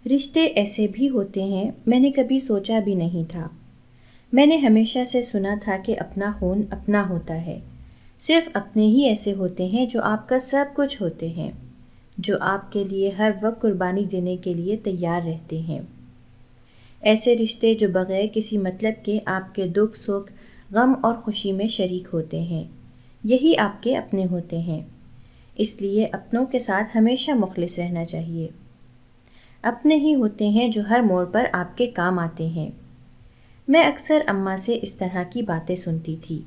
رشتے ایسے بھی ہوتے ہیں، میں نے کبھی سوچا بھی نہیں تھا۔ میں نے ہمیشہ سے سنا تھا کہ اپنا خون اپنا ہوتا ہے، صرف اپنے ہی ایسے ہوتے ہیں جو آپ کا سب کچھ ہوتے ہیں، جو آپ کے لیے ہر وقت قربانی دینے کے لیے تیار رہتے ہیں۔ ایسے رشتے جو بغیر کسی مطلب کے آپ کے دکھ سکھ، غم اور خوشی میں شریک ہوتے ہیں، یہی آپ کے اپنے ہوتے ہیں۔ اس لیے اپنوں کے ساتھ ہمیشہ مخلص رہنا چاہیے۔ اپنے ہی ہوتے ہیں جو ہر موڑ پر آپ کے کام آتے ہیں۔ میں اکثر اماں سے اس طرح کی باتیں سنتی تھی۔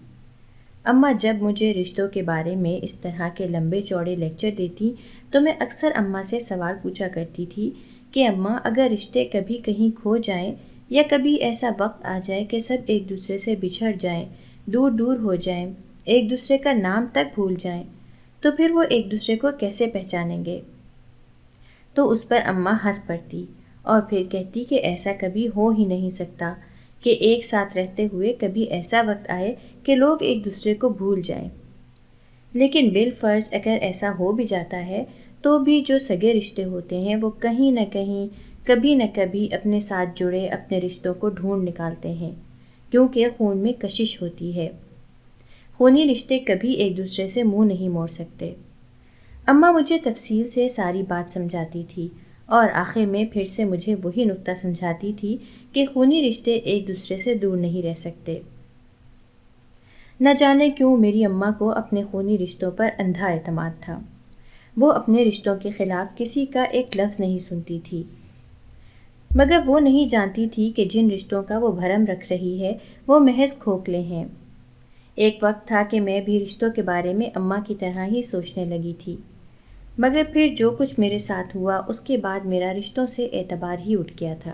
اماں جب مجھے رشتوں کے بارے میں اس طرح کے لمبے چوڑے لیکچر دیتی تو میں اکثر اماں سے سوال پوچھا کرتی تھی کہ اماں، اگر رشتے کبھی کہیں کھو جائیں یا کبھی ایسا وقت آ جائے کہ سب ایک دوسرے سے بچھڑ جائیں، دور دور ہو جائیں، ایک دوسرے کا نام تک بھول جائیں، تو پھر وہ ایک دوسرے کو کیسے پہچانیں گے؟ تو اس پر اماں ہنس پڑتی اور پھر کہتی کہ ایسا کبھی ہو ہی نہیں سکتا کہ ایک ساتھ رہتے ہوئے کبھی ایسا وقت آئے کہ لوگ ایک دوسرے کو بھول جائیں۔ لیکن بالفرض اگر ایسا ہو بھی جاتا ہے تو بھی جو سگے رشتے ہوتے ہیں وہ کہیں نہ کہیں، کبھی نہ کبھی اپنے ساتھ جڑے اپنے رشتوں کو ڈھونڈ نکالتے ہیں، کیونکہ خون میں کشش ہوتی ہے۔ خونی رشتے کبھی ایک دوسرے سے منہ نہیں موڑ سکتے۔ اماں مجھے تفصیل سے ساری بات سمجھاتی تھی اور آخر میں پھر سے مجھے وہی نکتہ سمجھاتی تھی کہ خونی رشتے ایک دوسرے سے دور نہیں رہ سکتے۔ نہ جانے کیوں میری اماں کو اپنے خونی رشتوں پر اندھا اعتماد تھا۔ وہ اپنے رشتوں کے خلاف کسی کا ایک لفظ نہیں سنتی تھی، مگر وہ نہیں جانتی تھی کہ جن رشتوں کا وہ بھرم رکھ رہی ہے وہ محض کھوکھلے ہیں۔ ایک وقت تھا کہ میں بھی رشتوں کے بارے میں اماں کی طرح ہی سوچنے لگی تھی، مگر پھر جو کچھ میرے ساتھ ہوا اس کے بعد میرا رشتوں سے اعتبار ہی اٹھ گیا تھا۔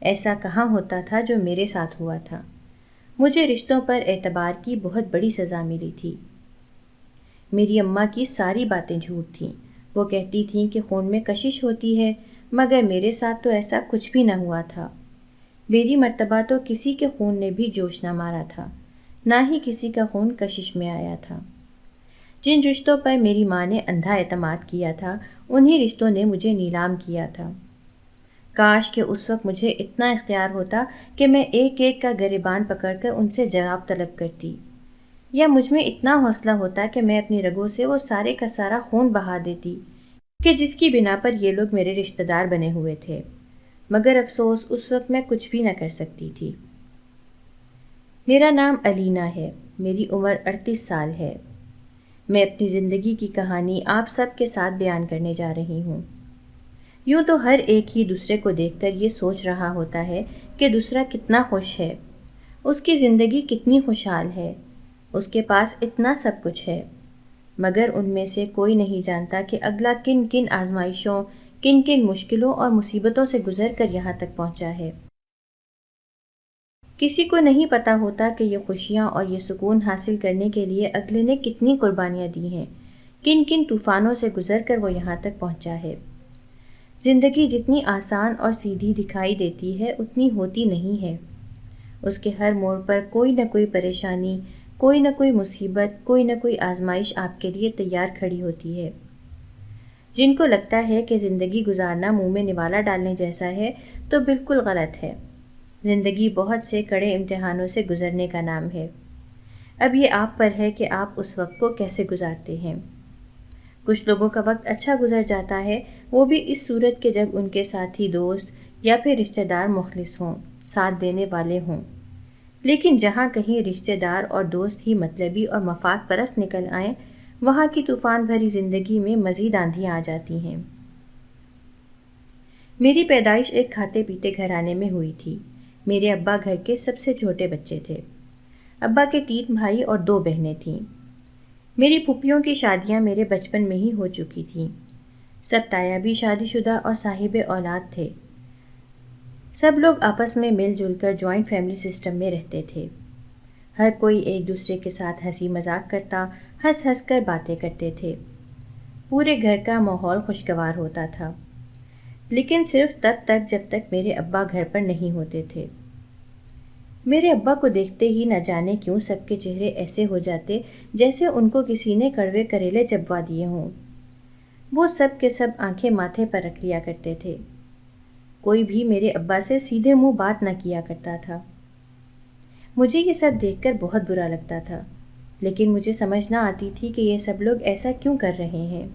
ایسا کہاں ہوتا تھا جو میرے ساتھ ہوا تھا؟ مجھے رشتوں پر اعتبار کی بہت بڑی سزا ملی تھی۔ میری اماں کی ساری باتیں جھوٹ تھیں۔ وہ کہتی تھیں کہ خون میں کشش ہوتی ہے، مگر میرے ساتھ تو ایسا کچھ بھی نہ ہوا تھا۔ میری مرتبہ تو کسی کے خون نے بھی جوش نہ مارا تھا، نہ ہی کسی کا خون کشش میں آیا تھا۔ جن رشتوں پر میری ماں نے اندھا اعتماد کیا تھا انہی رشتوں نے مجھے نیلام کیا تھا۔ کاش کہ اس وقت مجھے اتنا اختیار ہوتا کہ میں ایک ایک کا گریبان پکڑ کر ان سے جواب طلب کرتی، یا مجھ میں اتنا حوصلہ ہوتا کہ میں اپنی رگوں سے وہ سارے کا سارا خون بہا دیتی کہ جس کی بنا پر یہ لوگ میرے رشتہ دار بنے ہوئے تھے، مگر افسوس اس وقت میں کچھ بھی نہ کر سکتی تھی۔ میرا نام علینا ہے، میری عمر 38 سال ہے۔ میں اپنی زندگی کی کہانی آپ سب کے ساتھ بیان کرنے جا رہی ہوں۔ یوں تو ہر ایک ہی دوسرے کو دیکھ کر یہ سوچ رہا ہوتا ہے کہ دوسرا کتنا خوش ہے، اس کی زندگی کتنی خوشحال ہے، اس کے پاس اتنا سب کچھ ہے، مگر ان میں سے کوئی نہیں جانتا کہ اگلا کن کن آزمائشوں، کن کن مشکلوں اور مصیبتوں سے گزر کر یہاں تک پہنچا ہے۔ کسی کو نہیں پتا ہوتا کہ یہ خوشیاں اور یہ سکون حاصل کرنے کے لیے اگلے نے کتنی قربانیاں دی ہیں، کن کن طوفانوں سے گزر کر وہ یہاں تک پہنچا ہے۔ زندگی جتنی آسان اور سیدھی دکھائی دیتی ہے اتنی ہوتی نہیں ہے۔ اس کے ہر موڑ پر کوئی نہ کوئی پریشانی، کوئی نہ کوئی مصیبت، کوئی نہ کوئی آزمائش آپ کے لیے تیار کھڑی ہوتی ہے۔ جن کو لگتا ہے کہ زندگی گزارنا منہ میں نوالا ڈالنے جیسا ہے تو بالکل غلط ہے۔ زندگی بہت سے کڑے امتحانوں سے گزرنے کا نام ہے۔ اب یہ آپ پر ہے کہ آپ اس وقت کو کیسے گزارتے ہیں۔ کچھ لوگوں کا وقت اچھا گزر جاتا ہے، وہ بھی اس صورت کہ جب ان کے ساتھی دوست یا پھر رشتہ دار مخلص ہوں، ساتھ دینے والے ہوں۔ لیکن جہاں کہیں رشتہ دار اور دوست ہی مطلبی اور مفاد پرست نکل آئیں، وہاں کی طوفان بھری زندگی میں مزید آندھیاں آ جاتی ہیں۔ میری پیدائش ایک کھاتے پیتے گھرانے میں ہوئی تھی۔ میرے ابا گھر کے سب سے چھوٹے بچے تھے۔ ابا کے 3 بھائی اور 2 بہنیں تھیں۔ میری پھوپھیوں کی شادیاں میرے بچپن میں ہی ہو چکی تھیں۔ سب تایا بھی شادی شدہ اور صاحب اولاد تھے۔ سب لوگ آپس میں مل جل کر جوائنٹ فیملی سسٹم میں رہتے تھے۔ ہر کوئی ایک دوسرے کے ساتھ ہنسی مذاق کرتا، ہنس ہنس کر باتیں کرتے تھے۔ پورے گھر کا ماحول خوشگوار ہوتا تھا، لیکن صرف تب تک جب تک میرے ابا گھر پر نہیں ہوتے تھے۔ میرے ابا کو دیکھتے ہی نہ جانے کیوں سب کے چہرے ایسے ہو جاتے جیسے ان کو کسی نے کڑوے کریلے چبوا دیے ہوں۔ وہ سب کے سب آنکھیں ماتھے پر رکھ لیا کرتے تھے۔ کوئی بھی میرے ابا سے سیدھے منہ بات نہ کیا کرتا تھا۔ مجھے یہ سب دیکھ کر بہت برا لگتا تھا، لیکن مجھے سمجھ نہ آتی تھی کہ یہ سب لوگ ایسا کیوں کر رہے ہیں۔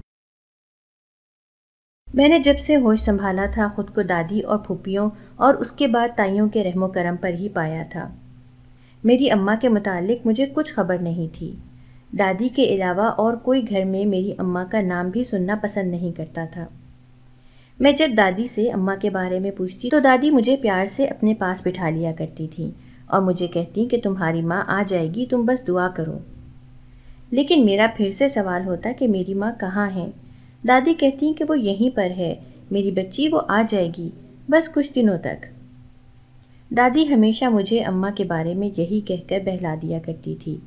میں نے جب سے ہوش سنبھالا تھا خود کو دادی اور پھوپھیوں اور اس کے بعد تائیوں کے رحم و کرم پر ہی پایا تھا۔ میری اماں کے متعلق مجھے کچھ خبر نہیں تھی۔ دادی کے علاوہ اور کوئی گھر میں میری اماں کا نام بھی سننا پسند نہیں کرتا تھا۔ میں جب دادی سے اماں کے بارے میں پوچھتی تو دادی مجھے پیار سے اپنے پاس بٹھا لیا کرتی تھی اور مجھے کہتی کہ تمہاری ماں آ جائے گی، تم بس دعا کرو۔ لیکن میرا پھر سے سوال ہوتا کہ میری ماں کہاں ہے؟ دادی کہتی کہ وہ یہیں پر ہے میری بچی، وہ آ جائے گی بس کچھ دنوں تک۔ دادی ہمیشہ مجھے اماں کے بارے میں یہی کہہ کر بہلا دیا کرتی تھی،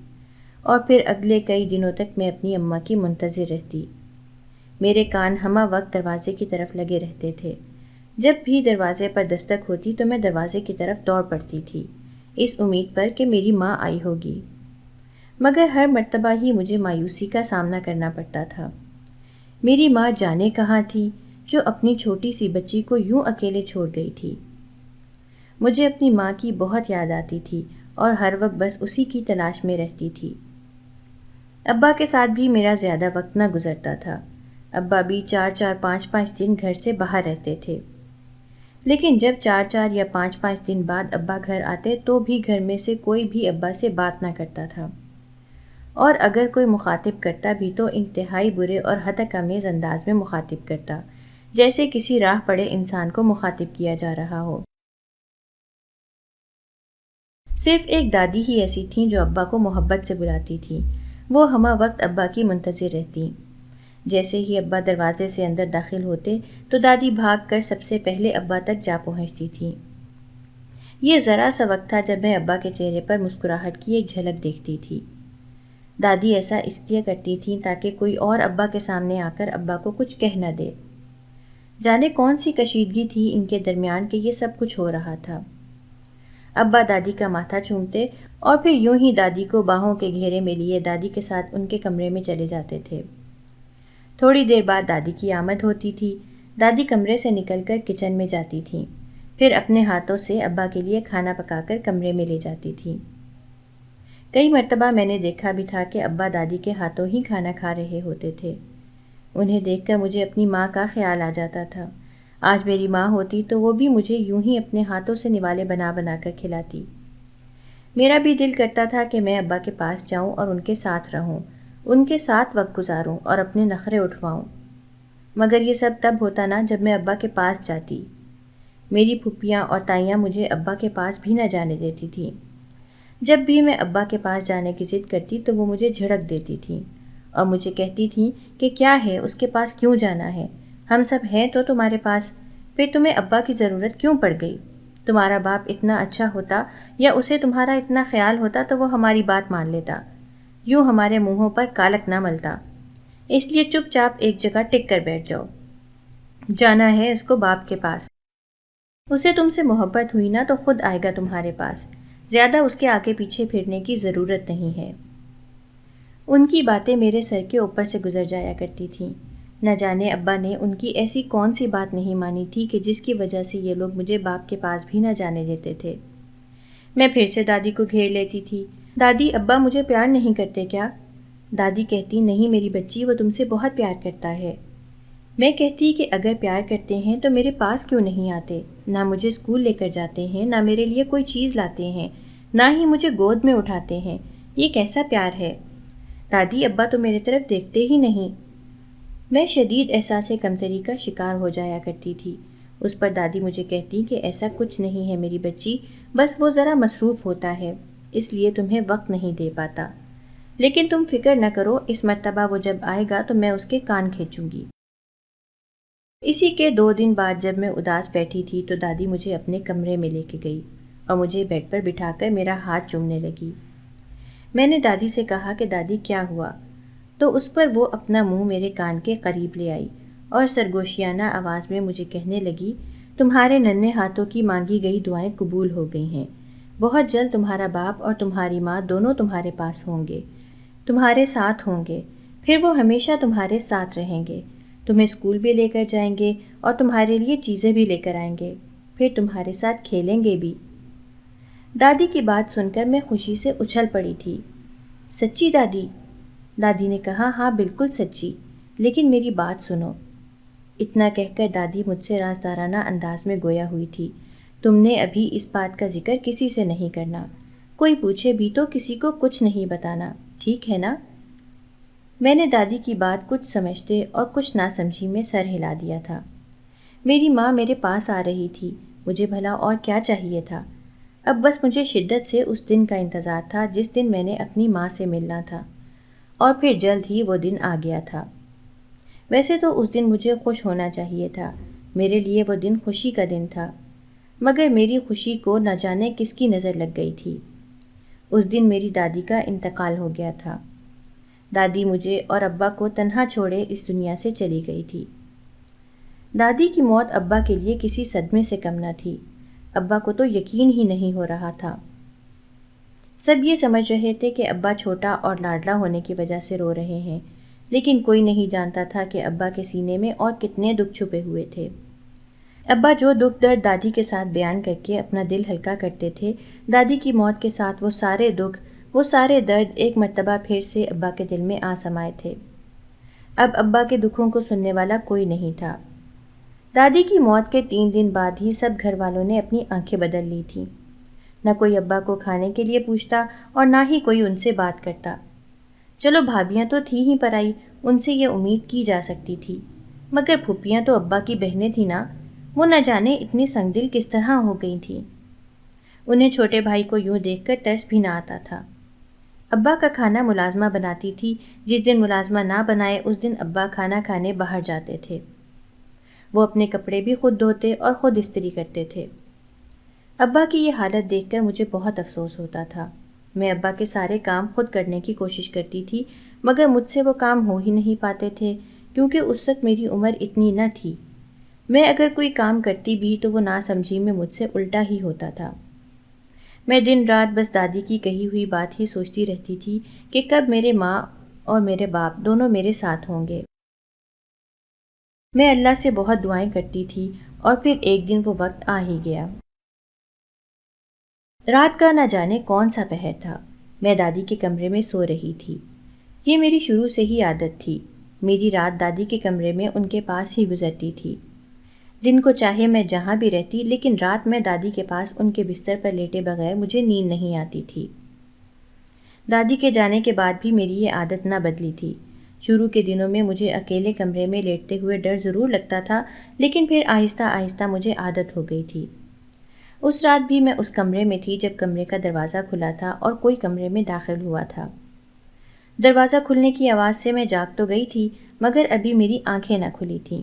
اور پھر اگلے کئی دنوں تک میں اپنی اماں کی منتظر رہتی۔ میرے کان ہمہ وقت دروازے کی طرف لگے رہتے تھے۔ جب بھی دروازے پر دستک ہوتی تو میں دروازے کی طرف دوڑ پڑتی تھی، اس امید پر کہ میری ماں آئی ہوگی، مگر ہر مرتبہ ہی مجھے مایوسی کا سامنا کرنا پڑتا تھا۔ میری ماں جانے کہاں تھی جو اپنی چھوٹی سی بچی کو یوں اکیلے چھوڑ گئی تھی۔ مجھے اپنی ماں کی بہت یاد آتی تھی اور ہر وقت بس اسی کی تلاش میں رہتی تھی۔ ابا کے ساتھ بھی میرا زیادہ وقت نہ گزرتا تھا۔ ابا بھی 4-4 5-5 دن گھر سے باہر رہتے تھے، لیکن جب 4-4 یا 5-5 دن بعد ابا گھر آتے تو بھی گھر میں سے کوئی بھی ابا سے بات نہ کرتا تھا، اور اگر کوئی مخاطب کرتا بھی تو انتہائی برے اور ہتک آمیز انداز میں مخاطب کرتا، جیسے کسی راہ پڑے انسان کو مخاطب کیا جا رہا ہو۔ صرف ایک دادی ہی ایسی تھیں جو ابا کو محبت سے بلاتی تھیں۔ وہ ہمہ وقت ابا کی منتظر رہتیں۔ جیسے ہی ابا دروازے سے اندر داخل ہوتے تو دادی بھاگ کر سب سے پہلے ابا تک جا پہنچتی تھیں۔ یہ ذرا سا وقت تھا جب میں ابا کے چہرے پر مسکراہٹ کی ایک جھلک دیکھتی تھی۔ دادی ایسا اس لیے کرتی تھیں تاکہ کوئی اور ابا کے سامنے آ کر ابا کو کچھ کہہ نہ دے۔ جانے کون سی کشیدگی تھی ان کے درمیان کہ یہ سب کچھ ہو رہا تھا۔ ابا دادی کا ماتھا چومتے اور پھر یوں ہی دادی کو باہوں کے گھیرے میں لیے دادی کے ساتھ ان کے کمرے میں چلے جاتے تھے۔ تھوڑی دیر بعد دادی کی آمد ہوتی تھی۔ دادی کمرے سے نکل کر کچن میں جاتی تھیں، پھر اپنے ہاتھوں سے ابا کے لیے کھانا پکا کر کمرے میں لے جاتی تھیں۔ کئی مرتبہ میں نے دیکھا بھی تھا کہ ابا دادی کے ہاتھوں ہی کھانا کھا رہے ہوتے تھے۔ انہیں دیکھ کر مجھے اپنی ماں کا خیال آ جاتا تھا۔ آج میری ماں ہوتی تو وہ بھی مجھے یوں ہی اپنے ہاتھوں سے نوالے بنا بنا کر کھلاتی۔ میرا بھی دل کرتا تھا کہ میں ابا کے پاس جاؤں اور ان کے ساتھ رہوں، ان کے ساتھ وقت گزاروں اور اپنے نخرے اٹھواؤں، مگر یہ سب تب ہوتا نا جب میں ابا کے پاس جاتی۔ میری پھوپھیاں اور تائیاں مجھے ابا کے پاس بھی نہ جانے دیتی تھیں۔ جب بھی میں ابا کے پاس جانے کی ضد کرتی تو وہ مجھے جھڑک دیتی تھیں اور مجھے کہتی تھیں کہ کیا ہے، اس کے پاس کیوں جانا ہے، ہم سب ہیں تو تمہارے پاس، پھر تمہیں ابا کی ضرورت کیوں پڑ گئی؟ تمہارا باپ اتنا اچھا ہوتا یا اسے تمہارا اتنا خیال ہوتا تو وہ ہماری بات مان لیتا، یوں ہمارے منہوں پر کالک نہ ملتا، اس لیے چپ چاپ ایک جگہ ٹک کر بیٹھ جاؤ۔ جانا ہے اس کو باپ کے پاس، اسے تم سے محبت ہوئی نا تو خود آئے گا تمہارے پاس، زیادہ اس کے آگے پیچھے پھرنے کی ضرورت نہیں ہے۔ ان کی باتیں میرے سر کے اوپر سے گزر جایا کرتی تھیں۔ نہ جانے ابا نے ان کی ایسی کون سی بات نہیں مانی تھی کہ جس کی وجہ سے یہ لوگ مجھے باپ کے پاس بھی نہ جانے دیتے تھے۔ میں پھر سے دادی کو گھیر لیتی تھی۔ دادی، ابا مجھے پیار نہیں کرتے کیا؟ دادی کہتی نہیں میری بچی، وہ تم سے بہت پیار کرتا ہے۔ میں کہتی کہ اگر پیار کرتے ہیں تو میرے پاس کیوں نہیں آتے، نہ مجھے اسکول لے کر جاتے ہیں، نہ میرے لیے کوئی چیز لاتے ہیں، نہ ہی مجھے گود میں اٹھاتے ہیں، یہ کیسا پیار ہے؟ دادی، ابا تو میرے طرف دیکھتے ہی نہیں۔ میں شدید احساس کمتری کا شکار ہو جایا کرتی تھی۔ اس پر دادی مجھے کہتی کہ ایسا کچھ نہیں ہے میری بچی، بس وہ ذرا مصروف ہوتا ہے، اس لیے تمہیں وقت نہیں دے پاتا، لیکن تم فکر نہ کرو، اس مرتبہ وہ جب آئے گا تو میں اس کے کان کھینچوں گی۔ اسی کے 2 دن بعد جب میں اداس بیٹھی تھی تو دادی مجھے اپنے کمرے میں لے کے گئی اور مجھے بیڈ پر بٹھا کر میرا ہاتھ چومنے لگی۔ میں نے دادی سے کہا کہ دادی کیا ہوا؟ تو اس پر وہ اپنا منہ میرے کان کے قریب لے آئی اور سرگوشیانہ آواز میں مجھے کہنے لگی، تمہارے ننھے ہاتھوں کی مانگی گئی دعائیں قبول ہو گئی ہیں، بہت جلد تمہارا باپ اور تمہاری ماں دونوں تمہارے پاس ہوں گے، تمہارے ساتھ ہوں گے، پھر وہ ہمیشہ تمہارے ساتھ رہیں گے، تمہیں اسکول بھی لے کر جائیں گے اور تمہارے لیے چیزیں بھی لے کر آئیں گے۔ پھر تمہارے ساتھ کھیلیں گے بھی۔ دادی کی بات سن کر میں خوشی سے اچھل پڑی تھی۔ سچی دادی؟ دادی نے کہا ہاں بالکل سچی، لیکن میری بات سنو۔ اتنا کہہ کر دادی مجھ سے رازدارانہ انداز میں گویا ہوئی تھی، تم نے ابھی اس بات کا ذکر کسی سے نہیں کرنا، کوئی پوچھے بھی تو کسی کو کچھ نہیں بتانا، ٹھیک ہے نا؟ میں نے دادی کی بات کچھ سمجھتے اور کچھ نہ سمجھی میں سر ہلا دیا تھا۔ میری ماں میرے پاس آ رہی تھی، مجھے بھلا اور کیا چاہیے تھا؟ اب بس مجھے شدت سے اس دن کا انتظار تھا جس دن میں نے اپنی ماں سے ملنا تھا، اور پھر جلد ہی وہ دن آ گیا تھا۔ ویسے تو اس دن مجھے خوش ہونا چاہیے تھا، میرے لیے وہ دن خوشی کا دن تھا، مگر میری خوشی کو نہ جانے کس کی نظر لگ گئی تھی۔ اس دن میری دادی کا انتقال ہو گیا تھا۔ دادی مجھے اور ابا کو تنہا چھوڑے اس دنیا سے چلی گئی تھی۔ دادی کی موت ابا کے لیے کسی صدمے سے کم نہ تھی۔ ابا کو تو یقین ہی نہیں ہو رہا تھا۔ سب یہ سمجھ رہے تھے کہ ابا چھوٹا اور لاڈلا ہونے کی وجہ سے رو رہے ہیں، لیکن کوئی نہیں جانتا تھا کہ ابا کے سینے میں اور کتنے دکھ چھپے ہوئے تھے۔ ابا جو دکھ درد دادی کے ساتھ بیان کر کے اپنا دل ہلکا کرتے تھے، دادی کی موت کے ساتھ وہ سارے دکھ، وہ سارے درد ایک مرتبہ پھر سے ابا کے دل میں آ سمائے تھے۔ اب ابا کے دکھوں کو سننے والا کوئی نہیں تھا۔ دادی کی موت کے 3 دن بعد ہی سب گھر والوں نے اپنی آنکھیں بدل لی تھیں۔ نہ کوئی ابا کو کھانے کے لیے پوچھتا اور نہ ہی کوئی ان سے بات کرتا۔ چلو بھابیاں تو تھیں ہی پرائی، ان سے یہ امید کی جا سکتی تھی، مگر پھوپھیاں تو ابا کی بہنیں تھیں نا، وہ نہ جانے اتنی سنگ دل کس طرح ہو گئی تھیں۔ انہیں چھوٹے بھائی کو یوں دیکھ کر ترس بھی نہ آتا تھا۔ ابا کا کھانا ملازمہ بناتی تھی، جس دن ملازمہ نہ بنائے اس دن ابا کھانا کھانے باہر جاتے تھے۔ وہ اپنے کپڑے بھی خود دھوتے اور خود استری کرتے تھے۔ ابا کی یہ حالت دیکھ کر مجھے بہت افسوس ہوتا تھا۔ میں ابا کے سارے کام خود کرنے کی کوشش کرتی تھی، مگر مجھ سے وہ کام ہو ہی نہیں پاتے تھے، کیونکہ اس وقت میری عمر اتنی نہ تھی۔ میں اگر کوئی کام کرتی بھی تو وہ ناسمجھی میں مجھ سے الٹا ہی ہوتا تھا۔ میں دن رات بس دادی کی کہی ہوئی بات ہی سوچتی رہتی تھی کہ کب میرے ماں اور میرے باپ دونوں میرے ساتھ ہوں گے۔ میں اللہ سے بہت دعائیں کرتی تھی، اور پھر ایک دن وہ وقت آ ہی گیا۔ رات کا نہ جانے کون سا پہر تھا، میں دادی کے کمرے میں سو رہی تھی۔ یہ میری شروع سے ہی عادت تھی، میری رات دادی کے کمرے میں ان کے پاس ہی گزرتی تھی۔ دن کو چاہے میں جہاں بھی رہتی، لیکن رات میں دادی کے پاس ان کے بستر پر لیٹے بغیر مجھے نیند نہیں آتی تھی۔ دادی کے جانے کے بعد بھی میری یہ عادت نہ بدلی تھی۔ شروع کے دنوں میں مجھے اکیلے کمرے میں لیٹتے ہوئے ڈر ضرور لگتا تھا، لیکن پھر آہستہ آہستہ مجھے عادت ہو گئی تھی۔ اس رات بھی میں اس کمرے میں تھی جب کمرے کا دروازہ کھلا تھا اور کوئی کمرے میں داخل ہوا تھا۔ دروازہ کھلنے کی آواز سے میں جاگ تو گئی تھی، مگر ابھی میری آنکھیں نہ کھلی تھیں۔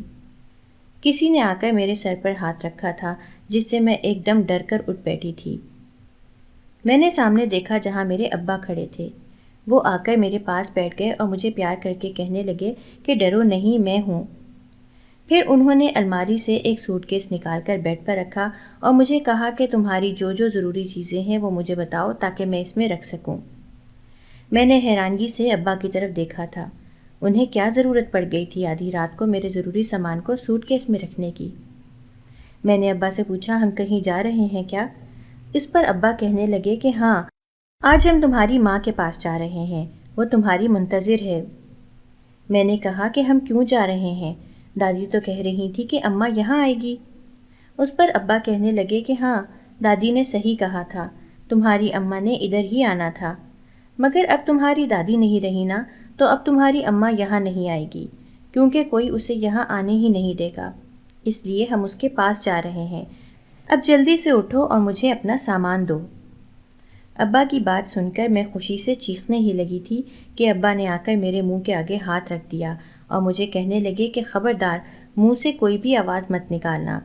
کسی نے آ کر میرے سر پر ہاتھ رکھا تھا، جس سے میں ایک دم ڈر کر اٹھ بیٹھی تھی۔ میں نے سامنے دیکھا جہاں میرے ابا کھڑے تھے۔ وہ آ کر میرے پاس بیٹھ گئے اور مجھے پیار کر کے کہنے لگے کہ ڈرو نہیں، میں ہوں۔ پھر انہوں نے الماری سے ایک سوٹ کیس نکال کر بیڈ پر رکھا اور مجھے کہا کہ تمہاری جو جو ضروری چیزیں ہیں وہ مجھے بتاؤ تاکہ میں اس میں رکھ سکوں۔ میں نے حیرانگی سے ابا کی طرف دیکھا تھا۔ انہیں کیا ضرورت پڑ گئی تھی آدھی رات کو میرے ضروری سامان کو سوٹ کیس میں رکھنے کی؟ میں نے ابا سے پوچھا ہم کہیں جا رہے ہیں کیا؟ اس پر ابا کہنے لگے کہ ہاں، آج ہم تمہاری ماں کے پاس جا رہے ہیں، وہ تمہاری منتظر ہے۔ میں نے کہا کہ ہم کیوں جا رہے ہیں؟ دادی تو کہہ رہی تھی کہ اماں یہاں آئے گی۔ اس پر ابا کہنے لگے کہ ہاں، دادی نے صحیح کہا تھا، تمہاری اماں نے ادھر ہی آنا تھا، مگر اب تمہاری دادی نہیں رہی نا، تو اب تمہاری اماں یہاں نہیں آئے گی، کیونکہ کوئی اسے یہاں آنے ہی نہیں دے گا، اس لیے ہم اس کے پاس جا رہے ہیں۔ اب جلدی سے اٹھو اور مجھے اپنا سامان دو۔ ابا کی بات سن کر میں خوشی سے چیخنے ہی لگی تھی کہ ابا نے آ کر میرے منہ کے آگے ہاتھ رکھ دیا اور مجھے کہنے لگے کہ خبردار، منہ سے کوئی بھی آواز مت نکالنا،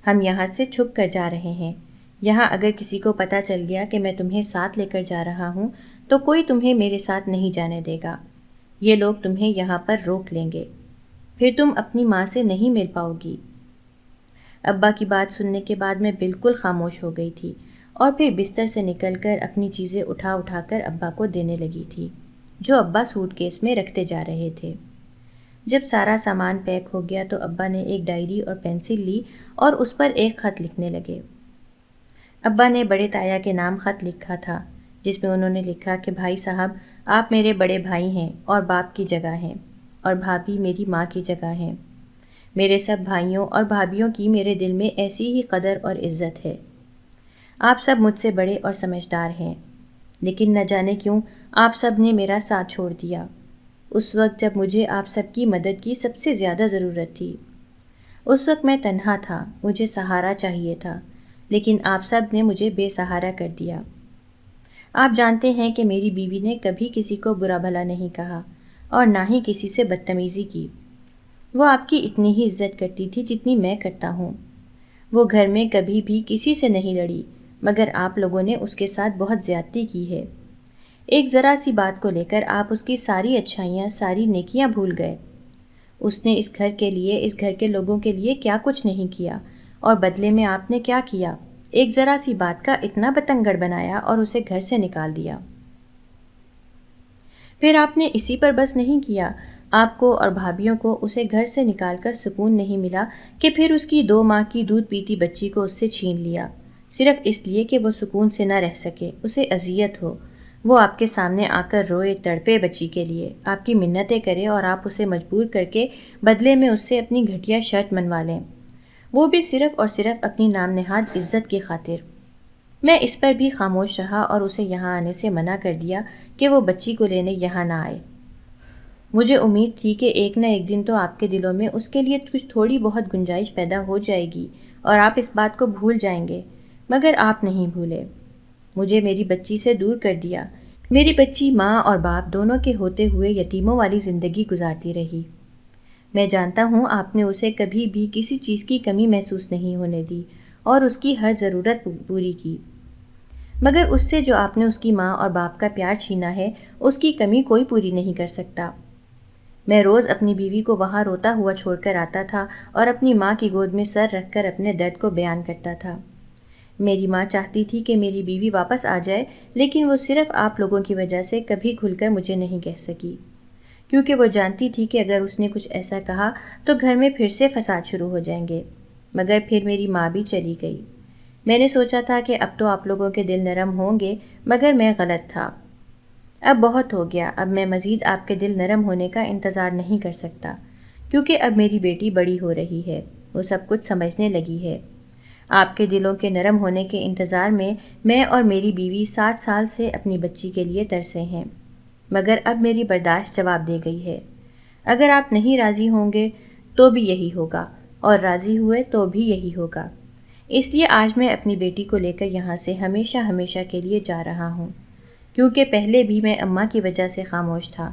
ہم یہاں سے چھپ کر جا رہے ہیں۔ یہاں اگر کسی کو پتہ چل گیا کہ میں تمہیں ساتھ لے کر جا رہا ہوں تو کوئی تمہیں میرے ساتھ نہیں جانے دے گا، یہ لوگ تمہیں یہاں پر روک لیں گے، پھر تم اپنی ماں سے نہیں مل پاؤ گی۔ ابا کی بات سننے کے بعد میں بالکل خاموش ہو گئی تھی اور پھر بستر سے نکل کر اپنی چیزیں اٹھا کر ابا کو دینے لگی تھی، جو ابا سوٹ کیس میں رکھتے جا رہے تھے۔ جب سارا سامان پیک ہو گیا تو ابا نے ایک ڈائری اور پینسل لی اور اس پر ایک خط لکھنے لگے۔ ابا نے بڑے تایا کے نام خط لکھا تھا، جس میں انہوں نے لکھا کہ بھائی صاحب، آپ میرے بڑے بھائی ہیں اور باپ کی جگہ ہیں، اور بھابھی میری ماں کی جگہ ہیں۔ میرے سب بھائیوں اور بھابھیوں کی میرے دل میں ایسی ہی قدر اور عزت ہے۔ آپ سب مجھ سے بڑے اور سمجھدار ہیں، لیکن نہ جانے کیوں آپ سب نے میرا ساتھ چھوڑ دیا، اس وقت جب مجھے آپ سب کی مدد کی سب سے زیادہ ضرورت تھی۔ اس وقت میں تنہا تھا، مجھے سہارا چاہیے تھا، لیکن آپ سب نے مجھے بے سہارا کر دیا۔ آپ جانتے ہیں کہ میری بیوی نے کبھی کسی کو برا بھلا نہیں کہا اور نہ ہی کسی سے بدتمیزی کی۔ وہ آپ کی اتنی ہی عزت کرتی تھی جتنی میں کرتا ہوں۔ وہ گھر میں کبھی بھی کسی سے نہیں لڑی، مگر آپ لوگوں نے اس کے ساتھ بہت زیادتی کی ہے۔ ایک ذرا سی بات کو لے کر آپ اس کی ساری اچھائیاں، ساری نیکیاں بھول گئے۔ اس نے اس گھر کے لیے، اس گھر کے لوگوں کے لیے کیا کچھ نہیں کیا، اور بدلے میں آپ نے کیا کیا؟ ایک ذرا سی بات کا اتنا بتنگڑ بنایا اور اسے گھر سے نکال دیا۔ پھر آپ نے اسی پر بس نہیں کیا، آپ کو اور بھابھیوں کو اسے گھر سے نکال کر سکون نہیں ملا کہ پھر اس کی 2 ماہ کی دودھ پیتی بچی کو اس سے چھین لیا، صرف اس لیے کہ وہ سکون سے نہ رہ سکے، اسے اذیت ہو۔ وہ آپ کے سامنے آ کر روئے، تڑپے بچی کے لیے، آپ کی منتیں کرے اور آپ اسے مجبور کر کے بدلے میں اس سے اپنی گھٹیا شرط منوا لیں، وہ بھی صرف اور صرف اپنی نام نہاد عزت کی خاطر۔ میں اس پر بھی خاموش رہا اور اسے یہاں آنے سے منع کر دیا کہ وہ بچی کو لینے یہاں نہ آئے۔ مجھے امید تھی کہ ایک نہ ایک دن تو آپ کے دلوں میں اس کے لیے کچھ تھوڑی بہت گنجائش پیدا ہو جائے گی اور آپ اس بات کو بھول جائیں گے، مگر آپ نہیں بھولے۔ مجھے میری بچی سے دور کر دیا۔ میری بچی ماں اور باپ دونوں کے ہوتے ہوئے یتیموں والی زندگی گزارتی رہی۔ میں جانتا ہوں آپ نے اسے کبھی بھی کسی چیز کی کمی محسوس نہیں ہونے دی اور اس کی ہر ضرورت پوری کی، مگر اس سے جو آپ نے اس کی ماں اور باپ کا پیار چھینا ہے، اس کی کمی کوئی پوری نہیں کر سکتا۔ میں روز اپنی بیوی کو وہاں روتا ہوا چھوڑ کر آتا تھا اور اپنی ماں کی گود میں سر رکھ کر اپنے درد کو بیان کرتا تھا۔ میری ماں چاہتی تھی کہ میری بیوی واپس آ جائے، لیکن وہ صرف آپ لوگوں کی وجہ سے کبھی کھل کر مجھے نہیں کہہ سکی، کیونکہ وہ جانتی تھی کہ اگر اس نے کچھ ایسا کہا تو گھر میں پھر سے فساد شروع ہو جائیں گے۔ مگر پھر میری ماں بھی چلی گئی۔ میں نے سوچا تھا کہ اب تو آپ لوگوں کے دل نرم ہوں گے، مگر میں غلط تھا۔ اب بہت ہو گیا، اب میں مزید آپ کے دل نرم ہونے کا انتظار نہیں کر سکتا، کیونکہ اب میری بیٹی بڑی ہو رہی ہے، وہ سب کچھ سمجھنے لگی ہے۔ آپ کے دلوں کے نرم ہونے کے انتظار میں اور میری بیوی 7 سال سے اپنی بچی کے لیے ترسے ہیں، مگر اب میری برداشت جواب دے گئی ہے۔ اگر آپ نہیں راضی ہوں گے تو بھی یہی ہوگا، اور راضی ہوئے تو بھی یہی ہوگا۔ اس لیے آج میں اپنی بیٹی کو لے کر یہاں سے ہمیشہ ہمیشہ کے لیے جا رہا ہوں، کیونکہ پہلے بھی میں اماں کی وجہ سے خاموش تھا،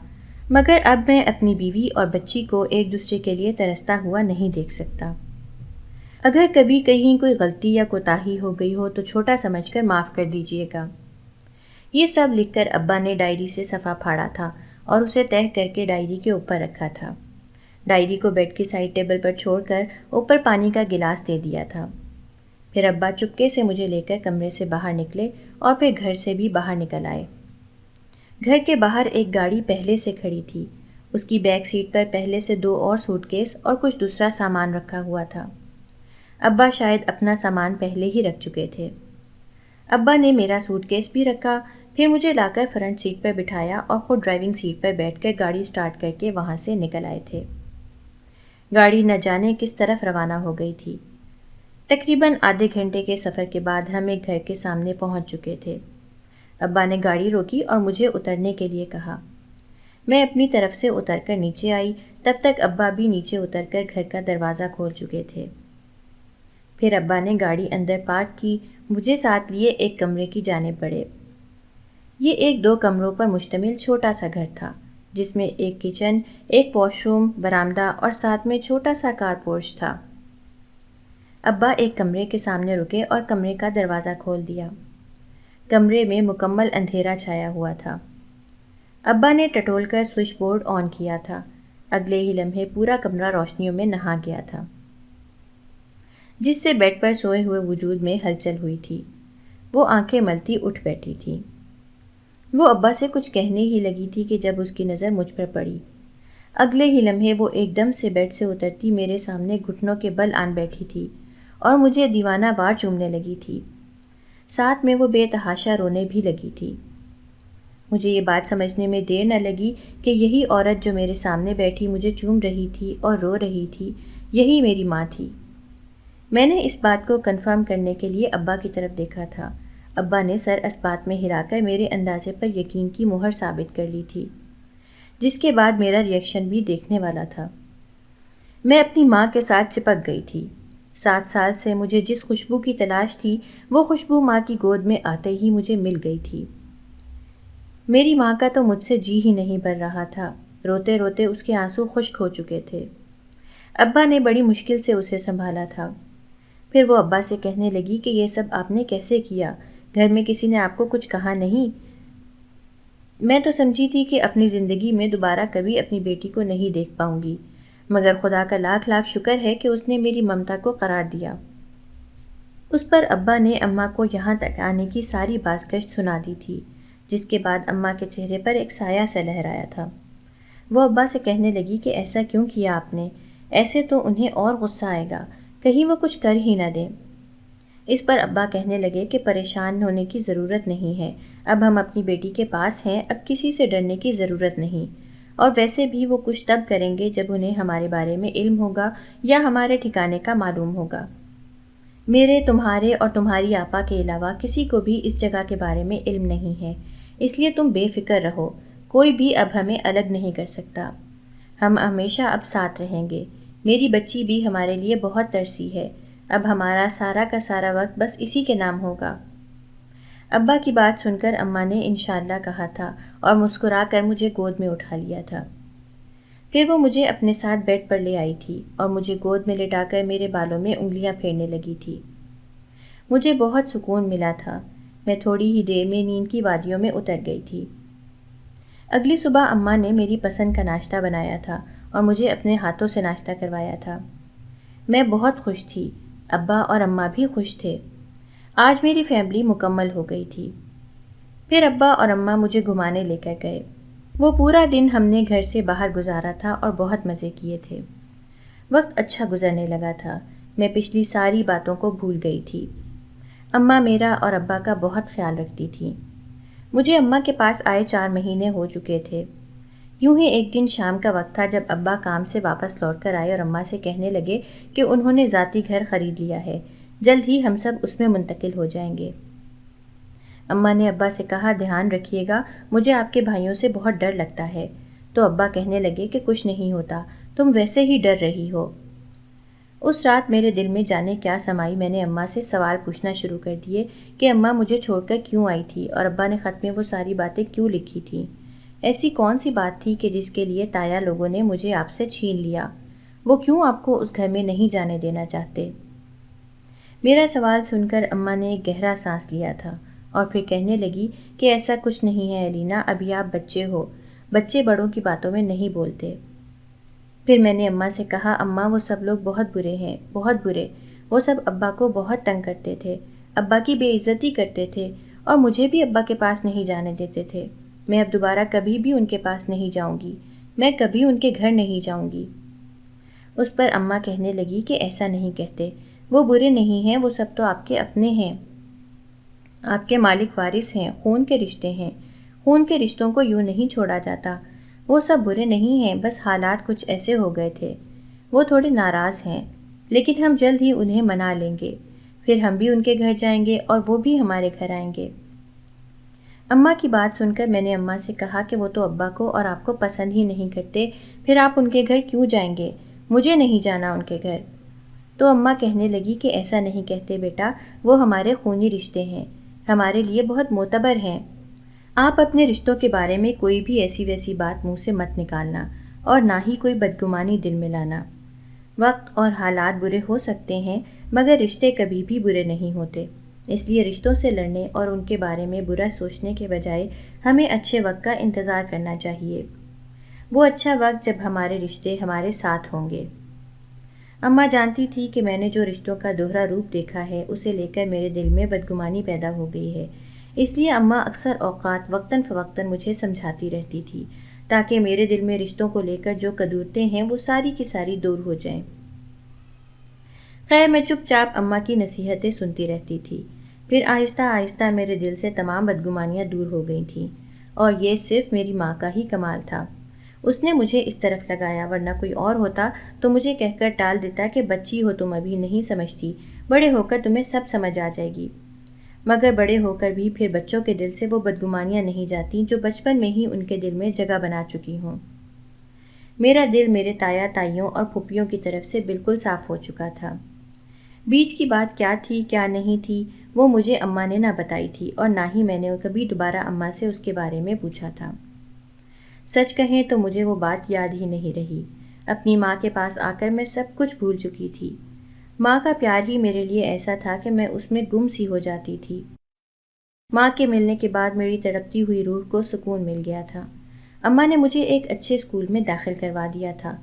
مگر اب میں اپنی بیوی اور بچی کو ایک دوسرے کے لیے ترستا ہوا نہیں دیکھ سکتا۔ اگر کبھی کہیں کوئی غلطی یا کوتاہی ہو گئی ہو تو چھوٹا سمجھ کر معاف کر دیجیے گا۔ یہ سب لکھ کر ابا نے ڈائری سے صفحہ پھاڑا تھا اور اسے تہہ کر کے ڈائری کے اوپر رکھا تھا۔ ڈائری کو بیڈ کی سائڈ ٹیبل پر چھوڑ کر اوپر پانی کا گلاس دے دیا تھا۔ پھر ابا چپکے سے مجھے لے کر کمرے سے باہر نکلے اور پھر گھر سے بھی باہر نکل آئے۔ گھر کے باہر ایک گاڑی پہلے سے کھڑی تھی، اس کی بیک سیٹ پر پہلے سے 2 اور سوٹ کیس اور کچھ دوسرا سامان رکھا ہوا تھا۔ ابا شاید اپنا سامان پہلے ہی رکھ چکے تھے۔ ابا نے میرا سوٹ کیس بھی رکھا، پھر مجھے لا کر فرنٹ سیٹ پر بٹھایا اور خود ڈرائیونگ سیٹ پر بیٹھ کر گاڑی سٹارٹ کر کے وہاں سے نکل آئے تھے۔ گاڑی نہ جانے کس طرف روانہ ہو گئی تھی۔ تقریباً آدھے گھنٹے کے سفر کے بعد ہم ایک گھر کے سامنے پہنچ چکے تھے۔ ابا نے گاڑی روکی اور مجھے اترنے کے لیے کہا۔ میں اپنی طرف سے اتر کر نیچے آئی، تب تک ابا بھی نیچے اتر کر گھر کا دروازہ کھول چکے تھے۔ پھر ابا نے گاڑی اندر پارک کی، مجھے ساتھ لیے ایک کمرے کی جانب بڑھے۔ یہ ایک 2 کمروں پر مشتمل چھوٹا سا گھر تھا، جس میں ایک کچن، ایک واش روم، برآمدہ اور ساتھ میں چھوٹا سا کار پورچ تھا۔ ابا ایک کمرے کے سامنے رکے اور کمرے کا دروازہ کھول دیا۔ کمرے میں مکمل اندھیرا چھایا ہوا تھا۔ ابا نے ٹٹول کر سوئچ بورڈ آن کیا تھا۔ اگلے ہی لمحے پورا کمرہ روشنیوں میں نہا گیا تھا، جس سے بیڈ پر سوئے ہوئے وجود میں ہلچل ہوئی تھی۔ وہ آنکھیں ملتی اٹھ بیٹھی تھی۔ وہ ابا سے کچھ کہنے ہی لگی تھی کہ جب اس کی نظر مجھ پر پڑی۔ اگلے ہی لمحے وہ ایک دم سے بیڈ سے اترتی میرے سامنے گھٹنوں کے بل آن بیٹھی تھی اور مجھے دیوانہ وار چومنے لگی تھی۔ ساتھ میں وہ بے تحاشا رونے بھی لگی تھی۔ مجھے یہ بات سمجھنے میں دیر نہ لگی کہ یہی عورت جو میرے سامنے بیٹھی مجھے چوم رہی تھی اور رو رہی تھی، یہی میری ماں تھی۔ میں نے اس بات کو کنفرم کرنے کے لیے ابا کی طرف دیکھا تھا۔ ابا نے سر اس بات میں ہلا کر میرے اندازے پر یقین کی مہر ثابت کر لی تھی، جس کے بعد میرا ریئیکشن بھی دیکھنے والا تھا۔ میں اپنی ماں کے ساتھ چپک گئی تھی۔ 7 سال سے مجھے جس خوشبو کی تلاش تھی، وہ خوشبو ماں کی گود میں آتے ہی مجھے مل گئی تھی۔ میری ماں کا تو مجھ سے جی ہی نہیں بھر رہا تھا۔ روتے روتے اس کے آنسو خشک ہو چکے تھے۔ ابا نے بڑی مشکل سے اسے سنبھالا تھا۔ پھر وہ ابا سے کہنے لگی کہ یہ سب آپ نے کیسے کیا؟ گھر میں کسی نے آپ کو کچھ کہا نہیں؟ میں تو سمجھی تھی کہ اپنی زندگی میں دوبارہ کبھی اپنی بیٹی کو نہیں دیکھ پاؤں گی، مگر خدا کا لاکھ لاکھ شکر ہے کہ اس نے میری ممتا کو قرار دیا۔ اس پر ابا نے اماں کو یہاں تک آنے کی ساری بازگشت سنا دی تھی، جس کے بعد اماں کے چہرے پر ایک سایہ سا لہرایا تھا۔ وہ ابا سے کہنے لگی کہ ایسا کیوں کیا آپ نے؟ ایسے تو انہیں اور غصہ آئے گا، کہیں وہ کچھ کر ہی نہ دیں۔ اس پر ابا کہنے لگے کہ پریشان ہونے کی ضرورت نہیں ہے، اب ہم اپنی بیٹی کے پاس ہیں، اب کسی سے ڈرنے کی ضرورت نہیں، اور ویسے بھی وہ کچھ تب کریں گے جب انہیں ہمارے بارے میں علم ہوگا یا ہمارے ٹھکانے کا معلوم ہوگا۔ میرے، تمہارے اور تمہاری آپا کے علاوہ کسی کو بھی اس جگہ کے بارے میں علم نہیں ہے، اس لیے تم بے فکر رہو، کوئی بھی اب ہمیں الگ نہیں کر سکتا، ہم ہمیشہ اب ساتھ رہیں گے۔ میری بچی بھی ہمارے لیے بہت ترسی ہے، اب ہمارا سارا کا سارا وقت بس اسی کے نام ہوگا۔ ابا کی بات سن کر اماں نے انشاءاللہ کہا تھا اور مسکرا کر مجھے گود میں اٹھا لیا تھا۔ پھر وہ مجھے اپنے ساتھ بیڈ پر لے آئی تھی اور مجھے گود میں لٹا کر میرے بالوں میں انگلیاں پھیرنے لگی تھی۔ مجھے بہت سکون ملا تھا۔ میں تھوڑی ہی دیر میں نیند کی وادیوں میں اتر گئی تھی۔ اگلی صبح اماں نے میری پسند کا ناشتہ بنایا تھا اور مجھے اپنے ہاتھوں سے ناشتہ کروایا تھا۔ میں بہت خوش تھی، ابا اور اماں بھی خوش تھے۔ آج میری فیملی مکمل ہو گئی تھی۔ پھر ابا اور اماں مجھے گھمانے لے کر گئے۔ وہ پورا دن ہم نے گھر سے باہر گزارا تھا اور بہت مزے کیے تھے۔ وقت اچھا گزرنے لگا تھا، میں پچھلی ساری باتوں کو بھول گئی تھی۔ اماں میرا اور ابا کا بہت خیال رکھتی تھیں۔ مجھے اماں کے پاس آئے 4 مہینے ہو چکے تھے۔ یوں ہی ایک دن شام کا وقت تھا جب ابا کام سے واپس لوٹ کر آئے اور اماں سے کہنے لگے کہ انہوں نے ذاتی گھر خرید لیا ہے، جلد ہی ہم سب اس میں منتقل ہو جائیں گے۔ اماں نے ابا سے کہا، دھیان رکھیے گا، مجھے آپ کے بھائیوں سے بہت ڈر لگتا ہے۔ تو ابا کہنے لگے کہ کچھ نہیں ہوتا، تم ویسے ہی ڈر رہی ہو۔ اس رات میرے دل میں جانے کیا سمائی، میں نے اماں سے سوال پوچھنا شروع کر دیے کہ اماں مجھے چھوڑ کر کیوں آئی تھی اور ابا نے خط میں وہ ساری باتیں کیوں لکھی تھیں۔ ایسی کون سی بات تھی کہ جس کے لیے تایا لوگوں نے مجھے آپ سے چھین لیا؟ وہ کیوں آپ کو اس گھر میں نہیں جانے دینا چاہتے؟ میرا سوال سن کر اماں نے ایک گہرا سانس لیا تھا اور پھر کہنے لگی کہ ایسا کچھ نہیں ہے الینا، ابھی آپ بچے ہو، بچے بڑوں کی باتوں میں نہیں بولتے۔ پھر میں نے اماں سے کہا، اماں وہ سب لوگ بہت برے ہیں، بہت برے، وہ سب ابا کو بہت تنگ کرتے تھے، ابا کی بے عزتی کرتے تھے اور مجھے بھی ابا کے پاس نہیں جانے دیتے تھے۔ میں اب دوبارہ کبھی بھی ان کے پاس نہیں جاؤں گی، میں کبھی ان کے گھر نہیں جاؤں گی۔ اس پر اماں کہنے لگی کہ ایسا نہیں کہتے، وہ برے نہیں ہیں، وہ سب تو آپ کے اپنے ہیں، آپ کے مالک وارث ہیں، خون کے رشتے ہیں، خون کے رشتوں کو یوں نہیں چھوڑا جاتا۔ وہ سب برے نہیں ہیں، بس حالات کچھ ایسے ہو گئے تھے، وہ تھوڑے ناراض ہیں، لیکن ہم جلد ہی انہیں منا لیں گے، پھر ہم بھی ان کے گھر جائیں گے اور وہ بھی ہمارے گھر آئیں گے۔ اماں کی بات سن کر میں نے اماں سے کہا کہ وہ تو ابا کو اور آپ کو پسند ہی نہیں کرتے، پھر آپ ان کے گھر کیوں جائیں گے؟ مجھے نہیں جانا ان کے گھر۔ تو اماں کہنے لگی کہ ایسا نہیں کہتے بیٹا، وہ ہمارے خونی رشتے ہیں، ہمارے لیے بہت معتبر ہیں۔ آپ اپنے رشتوں کے بارے میں کوئی بھی ایسی ویسی بات منہ سے مت نکالنا اور نہ ہی کوئی بدگمانی دل میں لانا۔ وقت اور حالات برے ہو سکتے ہیں مگر رشتے کبھی بھی برے نہیں ہوتے، اس لیے رشتوں سے لڑنے اور ان کے بارے میں برا سوچنے کے بجائے ہمیں اچھے وقت کا انتظار کرنا چاہیے، وہ اچھا وقت جب ہمارے رشتے ہمارے ساتھ ہوں گے۔ اماں جانتی تھی کہ میں نے جو رشتوں کا دوہرا روپ دیکھا ہے اسے لے کر میرے دل میں بدگمانی پیدا ہو گئی ہے، اس لیے اماں اکثر اوقات وقتاً فوقتاً مجھے سمجھاتی رہتی تھی تاکہ میرے دل میں رشتوں کو لے کر جو کدورتیں ہیں وہ ساری کی ساری دور ہو جائیں۔ خیر میں چپ چاپ اماں کی نصیحتیں سنتی رہتی تھی، پھر آہستہ آہستہ میرے دل سے تمام بدگمانیاں دور ہو گئی تھیں، اور یہ صرف میری ماں کا ہی کمال تھا۔ اس نے مجھے اس طرف لگایا، ورنہ کوئی اور ہوتا تو مجھے کہہ کر ٹال دیتا کہ بچی ہو تم، ابھی نہیں سمجھتی، بڑے ہو کر تمہیں سب سمجھ آ جائے گی۔ مگر بڑے ہو کر بھی پھر بچوں کے دل سے وہ بدگمانیاں نہیں جاتیں جو بچپن میں ہی ان کے دل میں جگہ بنا چکی ہوں۔ میرا دل میرے تایا تائیوں اور پھپھیوں کی طرف سے بالکل صاف ہو چکا تھا۔ بیچ کی بات کیا تھی کیا نہیں تھی وہ مجھے اماں نے نہ بتائی تھی، اور نہ ہی میں نے کبھی دوبارہ اماں سے اس کے بارے میں پوچھا تھا۔ سچ کہیں تو مجھے وہ بات یاد ہی نہیں رہی۔ اپنی ماں کے پاس آ کر میں سب کچھ بھول چکی تھی۔ ماں کا پیار ہی میرے لیے ایسا تھا کہ میں اس میں گم سی ہو جاتی تھی۔ ماں کے ملنے کے بعد میری تڑپتی ہوئی روح کو سکون مل گیا تھا۔ اماں نے مجھے ایک اچھے اسکول میں داخل کروا دیا تھا۔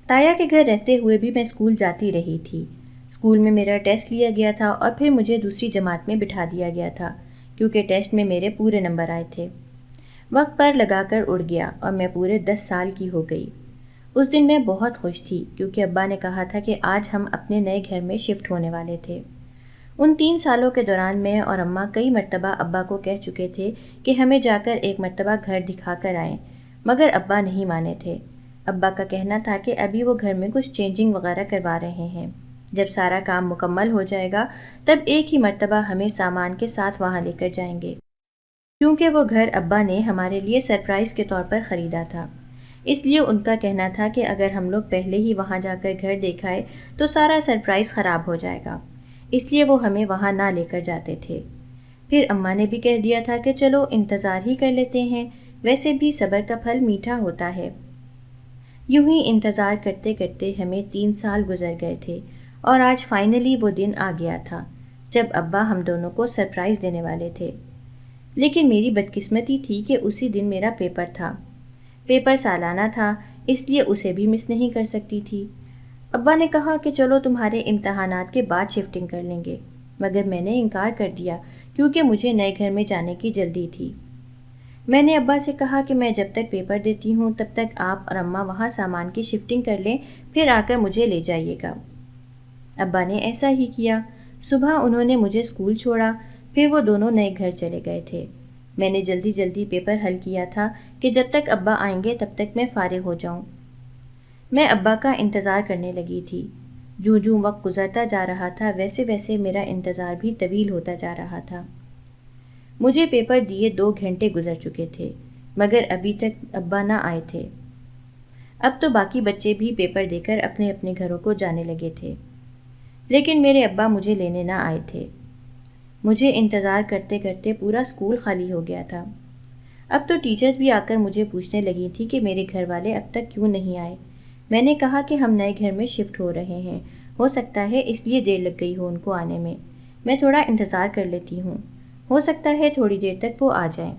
تایا کے گھر رہتے ہوئے بھی میں اسکول جاتی رہی تھی۔ اسکول میں میرا ٹیسٹ لیا گیا تھا اور پھر مجھے دوسری جماعت میں بٹھا دیا گیا تھا، کیونکہ ٹیسٹ میں میرے پورے نمبر آئے تھے۔ وقت پر لگا کر اڑ گیا اور میں پورے 10 سال کی ہو گئی۔ اس دن میں بہت خوش تھی، کیونکہ ابا نے کہا تھا کہ آج ہم اپنے نئے گھر میں شفٹ ہونے والے تھے۔ ان 3 سالوں کے دوران میں اور اماں کئی مرتبہ ابا کو کہہ چکے تھے کہ ہمیں جا کر ایک مرتبہ گھر دکھا کر آئیں، مگر ابا نہیں مانے تھے۔ ابا کا کہنا تھا کہ ابھی وہ گھر میں کچھ چینجنگ وغیرہ کروا رہے ہیں، جب سارا کام مکمل ہو جائے گا تب ایک ہی مرتبہ ہمیں سامان کے ساتھ وہاں لے کر جائیں گے، کیونکہ وہ گھر ابا نے ہمارے لیے سرپرائز کے طور پر خریدا تھا۔ اس لیے ان کا کہنا تھا کہ اگر ہم لوگ پہلے ہی وہاں جا کر گھر دیکھائے تو سارا سرپرائز خراب ہو جائے گا، اس لیے وہ ہمیں وہاں نہ لے کر جاتے تھے۔ پھر اماں نے بھی کہہ دیا تھا کہ چلو انتظار ہی کر لیتے ہیں، ویسے بھی صبر کا پھل میٹھا ہوتا ہے۔ یوں ہی انتظار کرتے کرتے ہمیں 3 سال گزر گئے تھے، اور آج فائنلی وہ دن آ گیا تھا جب ابا ہم دونوں کو سرپرائز دینے والے تھے۔ لیکن میری بدقسمتی تھی کہ اسی دن میرا پیپر تھا۔ پیپر سالانہ تھا، اس لیے اسے بھی مس نہیں کر سکتی تھی۔ ابا نے کہا کہ چلو تمہارے امتحانات کے بعد شفٹنگ کر لیں گے، مگر میں نے انکار کر دیا کیونکہ مجھے نئے گھر میں جانے کی جلدی تھی۔ میں نے ابا سے کہا کہ میں جب تک پیپر دیتی ہوں تب تک آپ اور اماں وہاں سامان کی شفٹنگ کر لیں، پھر آ کر مجھے لے جائیے گا۔ ابا نے ایسا ہی کیا۔ صبح انہوں نے مجھے اسکول چھوڑا، پھر وہ دونوں نئے گھر چلے گئے تھے۔ میں نے جلدی جلدی پیپر حل کیا تھا کہ جب تک ابا آئیں گے تب تک میں فارغ ہو جاؤں۔ میں ابا کا انتظار کرنے لگی تھی۔ جوں جوں وقت گزرتا جا رہا تھا ویسے ویسے میرا انتظار بھی طویل ہوتا جا رہا تھا۔ مجھے پیپر دیے 2 گھنٹے گزر چکے تھے، مگر ابھی تک ابا نہ آئے تھے۔ اب تو باقی بچے بھی پیپر دے کر اپنے اپنے گھروں کو جانے لگے تھے، لیکن میرے ابا مجھے لینے نہ آئے تھے۔ مجھے انتظار کرتے کرتے پورا اسکول خالی ہو گیا تھا۔ اب تو ٹیچرز بھی آ کر مجھے پوچھنے لگی تھی کہ میرے گھر والے اب تک کیوں نہیں آئے۔ میں نے کہا کہ ہم نئے گھر میں شفٹ ہو رہے ہیں، ہو سکتا ہے اس لیے دیر لگ گئی ہو ان کو آنے میں، میں تھوڑا انتظار کر لیتی ہوں، ہو سکتا ہے تھوڑی دیر تک وہ آ جائیں۔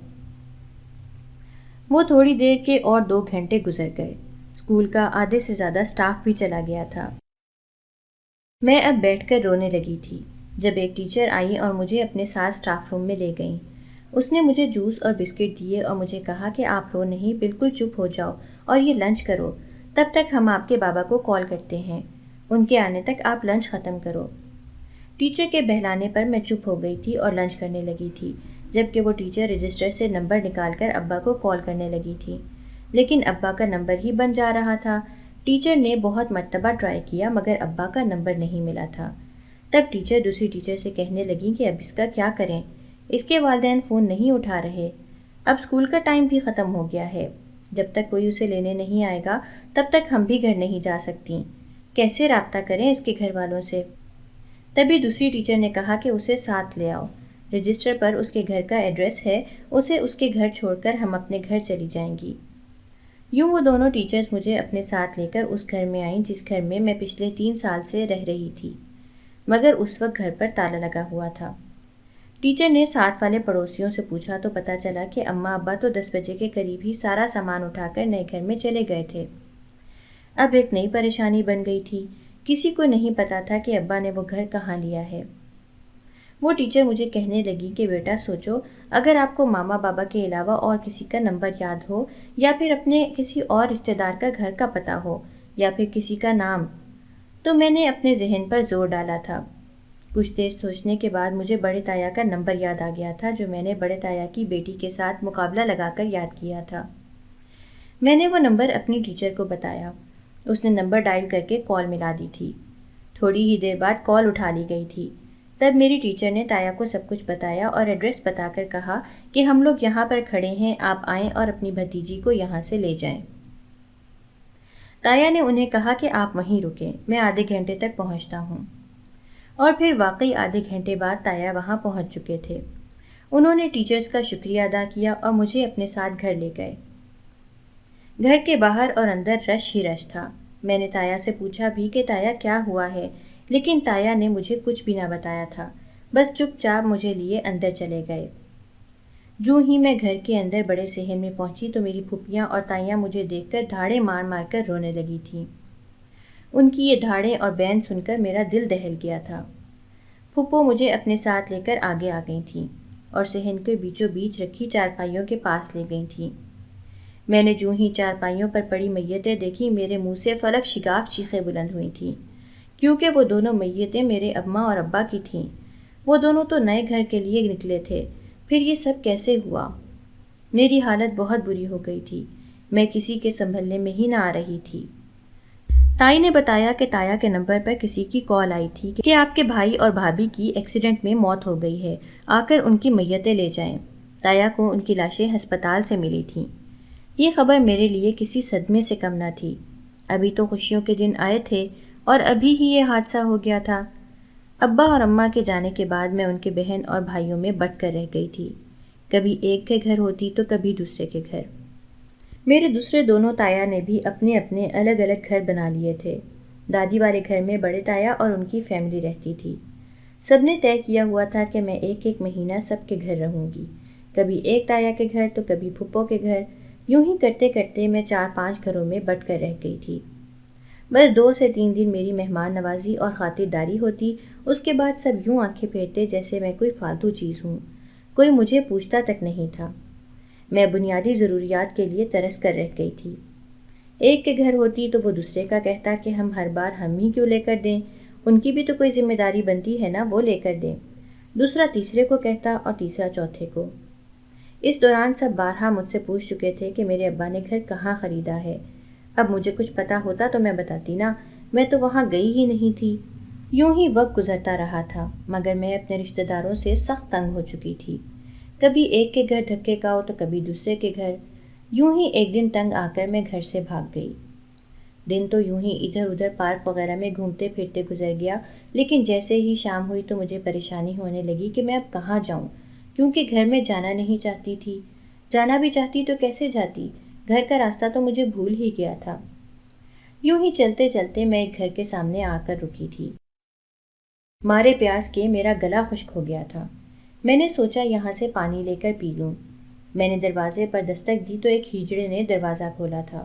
وہ تھوڑی دیر کے اور 2 گھنٹے گزر گئے۔ اسکول کا آدھے سے زیادہ اسٹاف بھی چلا گیا تھا۔ میں اب بیٹھ کر رونے لگی تھی جب ایک ٹیچر آئی اور مجھے اپنے ساتھ اسٹاف روم میں لے گئیں۔ اس نے مجھے جوس اور بسکٹ دیے اور مجھے کہا کہ آپ رو نہیں، بالکل چپ ہو جاؤ اور یہ لنچ کرو، تب تک ہم آپ کے بابا کو کال کرتے ہیں، ان کے آنے تک آپ لنچ ختم کرو۔ ٹیچر کے بہلانے پر میں چپ ہو گئی تھی اور لنچ کرنے لگی تھی، جبکہ وہ ٹیچر رجسٹر سے نمبر نکال کر ابا کو کال کرنے لگی تھی، لیکن ابا کا نمبر ہی بند جا رہا تھا۔ ٹیچر نے بہت مرتبہ ٹرائی کیا مگر ابا کا نمبر نہیں ملا تھا۔ تب ٹیچر دوسری ٹیچر سے کہنے لگیں کہ اب اس کا کیا کریں، اس کے والدین فون نہیں اٹھا رہے، اب اسکول کا ٹائم بھی ختم ہو گیا ہے، جب تک کوئی اسے لینے نہیں آئے گا تب تک ہم بھی گھر نہیں جا سکتی، کیسے رابطہ کریں اس کے گھر والوں سے۔ تبھی دوسری ٹیچر نے کہا کہ اسے ساتھ لے آؤ، رجسٹر پر اس کے گھر کا ایڈریس ہے، اسے اس کے گھر چھوڑ کر ہم اپنے گھر چلی جائیں گی۔ یوں وہ دونوں ٹیچرز مجھے اپنے ساتھ لے کر اس گھر میں آئیں جس گھر میں میں پچھلے 3 سال سے رہ رہی تھی، مگر اس وقت گھر پر تالا لگا ہوا تھا۔ ٹیچر نے ساتھ والے پڑوسیوں سے پوچھا تو پتہ چلا کہ اماں ابا تو 10 بجے کے قریب ہی سارا سامان اٹھا کر نئے گھر میں چلے گئے تھے۔ اب ایک نئی پریشانی بن گئی تھی، کسی کو نہیں پتا تھا کہ ابا نے وہ گھر کہاں لیا ہے۔ وہ ٹیچر مجھے کہنے لگی کہ بیٹا سوچو، اگر آپ کو ماما بابا کے علاوہ اور کسی کا نمبر یاد ہو، یا پھر اپنے کسی اور رشتہ دار کا گھر کا پتہ ہو، یا پھر کسی کا نام، تو میں نے اپنے ذہن پر زور ڈالا تھا۔ کچھ دیر سوچنے کے بعد مجھے بڑے تایا کا نمبر یاد آ گیا تھا، جو میں نے بڑے تایا کی بیٹی کے ساتھ مقابلہ لگا کر یاد کیا تھا۔ میں نے وہ نمبر اپنی ٹیچر کو بتایا۔ اس نے نمبر ڈائل کر کے کال ملا دی تھی۔ تھوڑی ہی دیر بعد کال اٹھا لی گئی تھی۔ تب میری ٹیچر نے تایا کو سب کچھ بتایا اور ایڈریس بتا کر کہا کہ ہم لوگ یہاں پر کھڑے ہیں، آپ آئیں اور اپنی بھتیجی کو یہاں سے لے جائیں۔ تایا نے انہیں کہا کہ آپ وہیں رکیں، میں آدھے گھنٹے تک پہنچتا ہوں۔ اور پھر واقعی آدھے گھنٹے بعد تایا وہاں پہنچ چکے تھے۔ انہوں نے ٹیچرز کا شکریہ ادا کیا اور مجھے اپنے ساتھ گھر لے گئے۔ گھر کے باہر اور اندر رش ہی رش تھا۔ میں نے تایا سے پوچھا بھی کہ تایا کیا ہوا ہے، لیکن تایا نے مجھے کچھ بھی نہ بتایا تھا، بس چپ چاپ مجھے لیے اندر چلے گئے۔ جو ہی میں گھر کے اندر بڑے صحن میں پہنچی تو میری پھپھیاں اور تائیاں مجھے دیکھ کر دھاڑے مار مار کر رونے لگی تھیں۔ ان کی یہ دھاڑیں اور بین سن کر میرا دل دہل گیا تھا۔ پھپھو مجھے اپنے ساتھ لے کر آگے آ گئی تھیں اور صحن کے بیچوں بیچ رکھی چارپائیوں کے پاس لے گئی تھیں۔ میں نے جو ہی چارپائیوں پر پڑی میتیں دیکھی، میرے منہ سے فلک شگاف چیخیں بلند ہوئی تھیں، کیونکہ وہ دونوں میتیں میرے اماں اور ابا کی تھیں۔ وہ دونوں تو نئے گھر کے لیے نکلے تھے، پھر یہ سب کیسے ہوا؟ میری حالت بہت بری ہو گئی تھی، میں کسی کے سنبھلنے میں ہی نہ آ رہی تھی۔ تائی نے بتایا کہ تایا کے نمبر پر کسی کی کال آئی تھی کہ آپ کے بھائی اور بھابھی کی ایکسیڈنٹ میں موت ہو گئی ہے، آ کر ان کی میتیں لے جائیں۔ تایا کو ان کی لاشیں ہسپتال سے ملی تھیں۔ یہ خبر میرے لیے کسی صدمے سے کم نہ تھی۔ ابھی تو خوشیوں کے دن آئے تھے اور ابھی ہی یہ حادثہ ہو گیا تھا۔ ابا اور اماں کے جانے کے بعد میں ان کے بہن اور بھائیوں میں بٹ کر رہ گئی تھی، کبھی ایک کے گھر ہوتی تو کبھی دوسرے کے گھر۔ میرے دوسرے دونوں تایا نے بھی اپنے اپنے الگ الگ گھر بنا لیے تھے۔ دادی والے گھر میں بڑے تایا اور ان کی فیملی رہتی تھی۔ سب نے طے کیا ہوا تھا کہ میں ایک ایک مہینہ سب کے گھر رہوں گی، کبھی ایک تایا کے گھر تو کبھی پھپھو کے گھر۔ یوں ہی کرتے کرتے میں 4-5 گھروں میں بٹ کر رہ گئی تھی۔ بس 2 سے 3 دن میری مہمان نوازی اور خاطرداری ہوتی، اس کے بعد سب یوں آنکھیں پھیرتے جیسے میں کوئی فالتو چیز ہوں، کوئی مجھے پوچھتا تک نہیں تھا۔ میں بنیادی ضروریات کے لیے ترس کر رہ گئی تھی۔ ایک کے گھر ہوتی تو وہ دوسرے کا کہتا کہ ہم ہر بار ہم ہی کیوں لے کر دیں، ان کی بھی تو کوئی ذمہ داری بنتی ہے نا، وہ لے کر دیں۔ دوسرا تیسرے کو کہتا اور تیسرا چوتھے کو۔ اس دوران سب بارہا مجھ سے پوچھ چکے تھے کہ میرے ابا نے گھر کہاں خریدا ہے۔ اب مجھے کچھ پتہ ہوتا تو میں بتاتی نا، میں تو وہاں گئی ہی نہیں تھی۔ یوں ہی وقت گزرتا رہا تھا، مگر میں اپنے رشتہ داروں سے سخت تنگ ہو چکی تھی۔ کبھی ایک کے گھر دھکے کھاؤ تو کبھی دوسرے کے گھر۔ یوں ہی ایک دن تنگ آ کر میں گھر سے بھاگ گئی۔ دن تو یوں ہی ادھر ادھر پارک وغیرہ میں گھومتے پھرتے گزر گیا، لیکن جیسے ہی شام ہوئی تو مجھے پریشانی ہونے لگی کہ میں اب کہاں جاؤں، کیونکہ گھر میں جانا نہیں چاہتی تھی۔ جانا بھی چاہتی تو کیسے جاتی، گھر کا راستہ تو مجھے بھول ہی گیا تھا۔ یوں ہی چلتے چلتے میں ایک گھر کے سامنے آ کر رکی تھی۔ مارے پیاس کے میرا گلا خشک ہو گیا تھا۔ میں نے سوچا یہاں سے پانی لے کر پی لوں۔ میں نے دروازے پر دستک دی تو ایک ہجڑے نے دروازہ کھولا تھا۔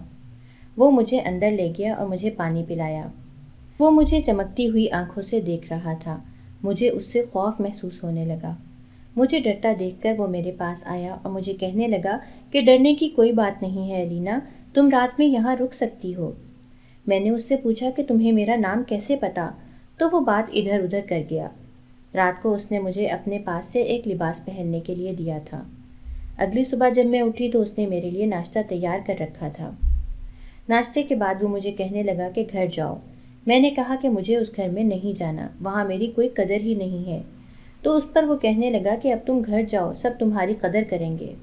وہ مجھے اندر لے گیا اور مجھے پانی پلایا۔ وہ مجھے چمکتی ہوئی آنکھوں سے دیکھ رہا تھا۔ مجھے اس سے خوف محسوس ہونے لگا۔ مجھے ڈرتا دیکھ کر وہ میرے پاس آیا اور مجھے کہنے لگا کہ ڈرنے کی کوئی بات نہیں ہے الینا، تم رات میں یہاں رک سکتی ہو۔ میں نے اس سے پوچھا کہ تمہیں میرا نام کیسے پتا، تو وہ بات ادھر ادھر کر گیا۔ رات کو اس نے مجھے اپنے پاس سے ایک لباس پہننے کے لیے دیا تھا۔ اگلی صبح جب میں اٹھی تو اس نے میرے لیے ناشتہ تیار کر رکھا تھا۔ ناشتے کے بعد وہ مجھے کہنے لگا کہ گھر جاؤ۔ میں نے کہا کہ مجھے اس گھر میں نہیں جانا، وہاں میری کوئی قدر ہی نہیں ہے۔ تو اس پر وہ کہنے لگا کہ اب تم گھر جاؤ، سب تمہاری قدر کریں گے۔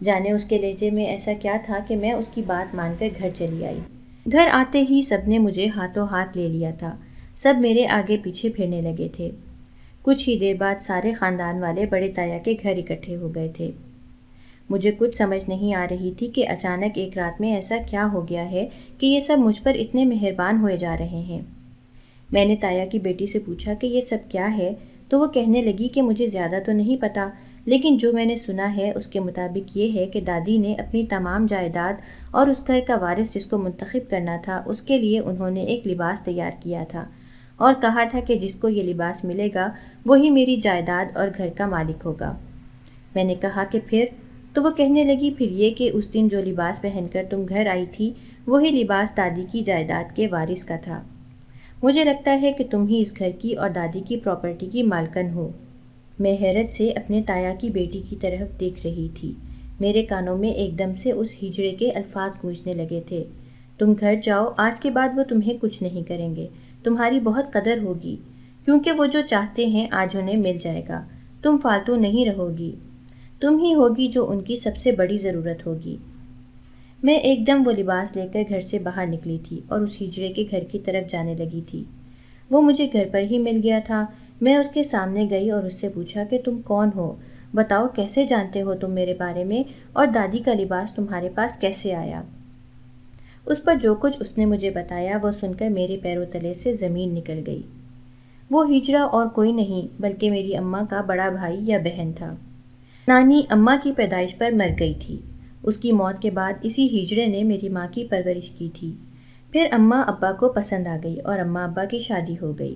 جانے اس کے لہجے میں ایسا کیا تھا کہ میں اس کی بات مان کر گھر چلی آئی۔ گھر آتے ہی سب نے مجھے ہاتھوں ہاتھ لے لیا تھا، سب میرے آگے پیچھے پھرنے لگے تھے۔ کچھ ہی دیر بعد سارے خاندان والے بڑے تایا کے گھر اکٹھے ہو گئے تھے۔ مجھے کچھ سمجھ نہیں آ رہی تھی کہ اچانک ایک رات میں ایسا کیا ہو گیا ہے کہ یہ سب مجھ پر اتنے مہربان ہوئے جا رہے ہیں۔ میں نے تایا کی بیٹی سے پوچھا کہ یہ سب کیا ہے، تو وہ کہنے لگی کہ مجھے زیادہ تو نہیں پتا، لیکن جو میں نے سنا ہے اس کے مطابق یہ ہے کہ دادی نے اپنی تمام جائیداد اور اس گھر کا وارث جس کو منتخب کرنا تھا، اس کے لیے انہوں نے ایک لباس تیار کیا تھا اور کہا تھا کہ جس کو یہ لباس ملے گا وہی میری جائیداد اور گھر کا مالک ہوگا۔ میں نے کہا کہ پھر؟ تو وہ کہنے لگی پھر یہ کہ اس دن جو لباس پہن کر تم گھر آئی تھی وہی لباس دادی کی جائیداد کے وارث کا تھا۔ مجھے لگتا ہے کہ تم ہی اس گھر کی اور دادی کی پراپرٹی کی مالکن ہو۔ میں حیرت سے اپنے تایا کی بیٹی کی طرف دیکھ رہی تھی۔ میرے کانوں میں ایک دم سے اس ہجڑے کے الفاظ گونجنے لگے تھے، تم گھر جاؤ، آج کے بعد وہ تمہیں کچھ نہیں کریں گے، تمہاری بہت قدر ہوگی، کیونکہ وہ جو چاہتے ہیں آج انہیں مل جائے گا، تم فالتو نہیں رہو گی، تم ہی ہوگی جو ان کی سب سے بڑی ضرورت ہوگی۔ میں ایک دم وہ لباس لے کر گھر سے باہر نکلی تھی اور اس ہجڑے کے گھر کی طرف جانے لگی تھی۔ وہ مجھے گھر پر ہی مل گیا تھا۔ میں اس کے سامنے گئی اور اس سے پوچھا کہ تم کون ہو؟ بتاؤ کیسے جانتے ہو تم میرے بارے میں، اور دادی کا لباس تمہارے پاس کیسے آیا؟ اس پر جو کچھ اس نے مجھے بتایا وہ سن کر میرے پیروں تلے سے زمین نکل گئی۔ وہ ہجڑا اور کوئی نہیں بلکہ میری اماں کا بڑا بھائی یا بہن تھا۔ نانی اماں کی پیدائش پر مر گئی تھی۔ اس کی موت کے بعد اسی ہجڑے نے میری ماں کی پرورش کی تھی۔ پھر اماں ابا کو پسند آ گئی اور اماں ابا کی شادی ہو گئی،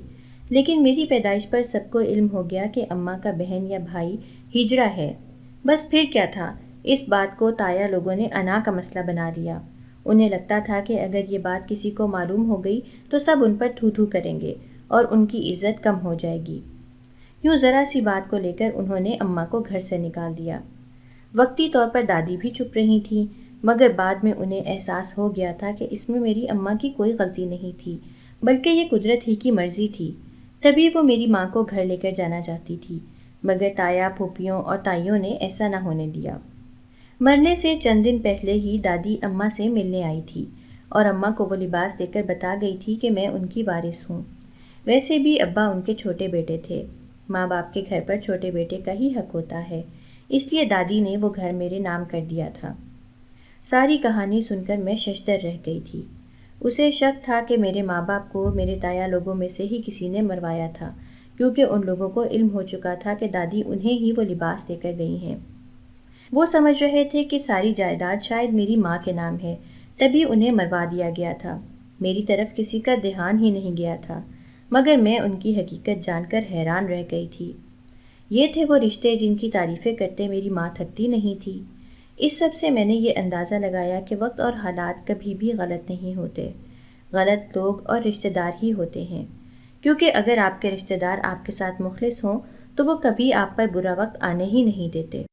لیکن میری پیدائش پر سب کو علم ہو گیا کہ اماں کا بہن یا بھائی ہجڑا ہے۔ بس پھر کیا تھا، اس بات کو تایا لوگوں نے انا کا مسئلہ بنا لیا۔ انہیں لگتا تھا کہ اگر یہ بات کسی کو معلوم ہو گئی تو سب ان پر تھو تھو کریں گے اور ان کی عزت کم ہو جائے گی۔ یوں ذرا سی بات کو لے کر انہوں نے اماں کو گھر سے نکال دیا۔ وقتی طور پر دادی بھی چپ رہی تھیں، مگر بعد میں انہیں احساس ہو گیا تھا کہ اس میں میری اماں کی کوئی غلطی نہیں تھی، بلکہ یہ قدرت ہی کی مرضی تھی۔ تبھی وہ میری ماں کو گھر لے کر جانا چاہتی تھی، مگر تایا، پھوپھیوں اور تائیوں نے ایسا نہ ہونے دیا۔ مرنے سے چند دن پہلے ہی دادی اماں سے ملنے آئی تھی اور اماں کو وہ لباس دے کر بتا گئی تھی کہ میں ان کی وارث ہوں۔ ویسے بھی ابا ان کے چھوٹے بیٹے تھے، ماں باپ کے گھر پر چھوٹے بیٹے کا ہی حق ہوتا ہے، اس لیے دادی نے وہ گھر میرے نام کر دیا تھا۔ ساری کہانی سن کر میں ششدر رہ گئی تھی۔ اسے شک تھا کہ میرے ماں باپ کو میرے تایا لوگوں میں سے ہی کسی نے مروایا تھا، کیونکہ ان لوگوں کو علم ہو چکا تھا کہ دادی انہیں ہی وہ لباس دے کر گئی ہیں۔ وہ سمجھ رہے تھے کہ ساری جائیداد شاید میری ماں کے نام ہے، تبھی انہیں مروا دیا گیا تھا۔ میری طرف کسی کا دھیان ہی نہیں گیا تھا، مگر میں ان کی حقیقت جان کر حیران رہ گئی تھی۔ یہ تھے وہ رشتے جن کی تعریفیں کرتے میری ماں تھکتی نہیں تھی۔ اس سب سے میں نے یہ اندازہ لگایا کہ وقت اور حالات کبھی بھی غلط نہیں ہوتے، غلط لوگ اور رشتہ دار ہی ہوتے ہیں، کیونکہ اگر آپ کے رشتہ دار آپ کے ساتھ مخلص ہوں تو وہ کبھی آپ پر برا وقت آنے ہی نہیں دیتے۔